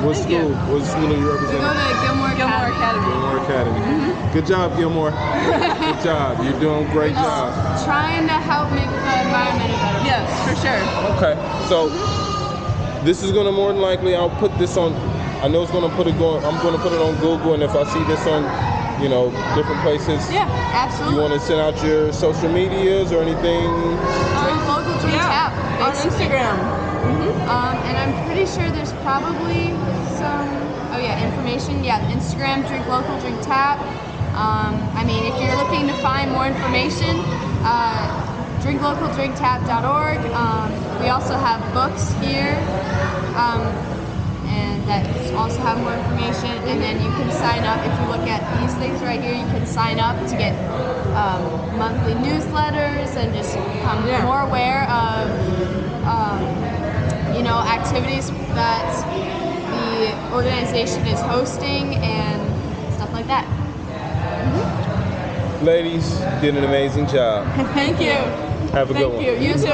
What school? What school are you We representing? go to Gilmore Academy. Gilmore Academy. Good job, Gilmore. Good job. You're doing a great job. Trying to help make the environment a better place. Yes, for sure. Okay, so this is gonna more than likely. I'll put this on. I know it's gonna I'm gonna put it on Google, and if I see this on, different places. Yeah, absolutely. You want to send out your social medias or anything? Drink local, drink tap. On Basically. Instagram. And I'm pretty sure there's probably some, information. Yeah, Instagram, drink local, drink tap. I mean, if you're looking to find more information, drinklocaldrinktap.org. We also have books here, and that also have more information. And then you can sign up. If you look at these things right here, you can sign up to get monthly newsletters and just become more aware of activities that the organization is hosting and stuff like that. Ladies, did an amazing job. Thank you. Have a good one. You too.